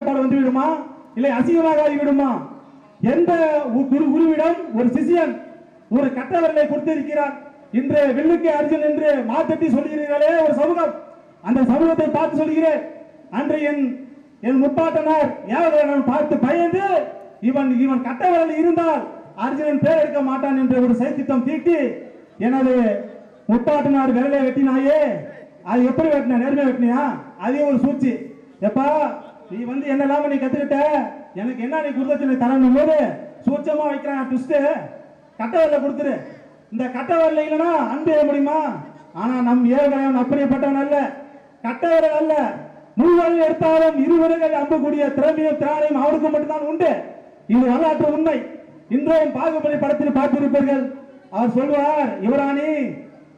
வந்து விடுமா இல்லை அசிங்கமாக ஆகிவிடுமா? எந்த குருவிடம் ஒரு சிஷியன் ஒரு கட்டவரலை கொடுத்திருக்கிறார். இன்று வெள்ளுக்கு அர்ஜுன் என்று மாத்தட்டி சொல்கிறீர்களே ஒரு சமூகம், அந்த சமூகத்தை பார்த்து சொல்கிறேன். அன்று என் முப்பாட்டனார் ஏவலன் பார்த்து பயந்து இவன் கட்டவரல் இருந்தால் அர்ஜுனன் பேர் எடுக்க மாட்டான் என்ற ஒரு சைத்திட்டம் தீட்டி எனது முப்பாட்டனார் விரலை வெட்டினாயே, அது எப்படி வெட்டின? நேர்மையா வெட்டினியா? அதே ஒரு சூழ்ச்சி. எப்பா நீ வந்து என்னெல்லாம் நீ கத்துக்கிட்ட, எனக்கு என்ன நீ குருதட்சணை தரணும் போது சூட்சமா வைக்கிறான் ட்விஸ்ட். கட்டவரல கொடுத்துரு. இந்த கட்டவரல இல்லைன்னா அன்பு முடியுமா? ஆனா நம் ஏவகன் அப்படிப்பட்டவன் அல்ல, கட்டவரல் அல்ல. முழுவதும் எடுத்தாலும் இருவர்கள் அம்பக்கூடிய திறமையும் திராணையும் அவருக்கு மட்டும்தான் உண்டு. இது வரலாற்று உண்மை. இன்றையும் பாகுபலி படத்தில் பார்த்திருப்பீர்கள். அவர் சொல்வார், யுவராணி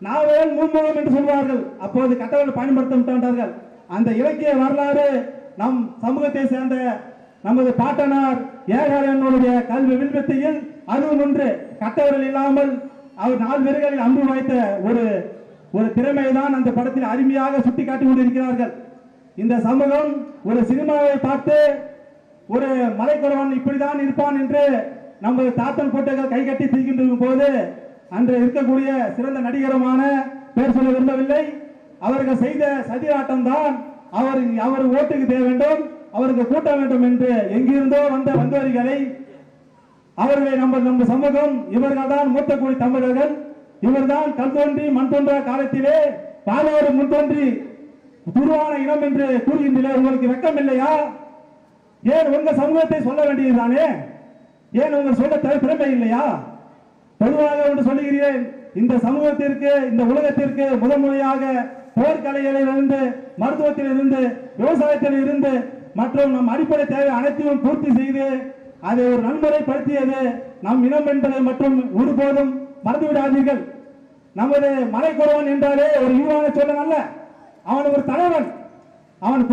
நாவல் முன்முகம் என்று சொல்வார்கள். அப்போது கட்டவரல் பயன்படுத்த மாட்டார்கள். அந்த இலக்கிய வரலாறு நம் சமூகத்தை சேர்ந்த நமது பாட்டனார் ஏகாரனுடைய கல்வி வில்வத்தையில் அதுவும் ஒன்று. கட்டவரல் இல்லாமல் அவர் 4 பேர்களில் அம்பு வைத்த ஒரு திறமைதான் அந்த படத்தில் அருமையாக சுட்டிக்காட்டி கொண்டிருக்கிறார்கள். இந்த சமூகம் ஒரு சினிமாவை பார்த்து ஒரு மலைக்குறவன் இப்படிதான் இருப்பான் என்று நமது தாத்தன் கோட்டைகள் கை கட்டி செய்கின்ற போது அன்று இருக்கக்கூடிய சிறந்த நடிகருமான பேர் சொல்ல விரும்பவில்லை, அவர்கள் செய்த சதிராட்டம் தான் அவர் ஓட்டுக்கு தேவை வேண்டும், அவருக்கு கூட்ட வேண்டும் என்று எங்கிருந்தோ வந்த வந்தவர்களை அவர்களை நம்ம சமூகம் இவர்கள் தான் மூத்த கூடி தமிழர்கள், இவர்தான் கல் தோன்றி மண் தோன்ற காலத்திலே பாலோடு முன் தோன்றி துருவான இனம் என்று கூறுகின்றீர்கள். உங்களுக்கு வெட்கம் இல்லையா? ஏன் உங்க சமூகத்தை சொல்ல வேண்டியதுதானே? ஏன் உங்க சொல்ல திறமை இல்லையா? பொதுவாக ஒன்று சொல்லுகிறேன், இந்த சமூகத்திற்கு இந்த உலகத்திற்கு முதன்முறையாக போர்க்கலைகளிலிருந்து மருத்துவத்திலிருந்து விவசாயத்தில் இருந்து மற்றும் நம் அடிப்படை தேவை அனைத்தையும் பூர்த்தி செய்து அதை ஒரு நன்முறைப்படுத்தியது நம் இனம் என்பதை மற்றும் ஒருபோதும் மறந்துவிடாதீர்கள். நமது மலைக்குறவன் என்றாலே ஒரு ஈவான சொல்லன் அல்ல, அவன் ஒரு தலைவன். அவன்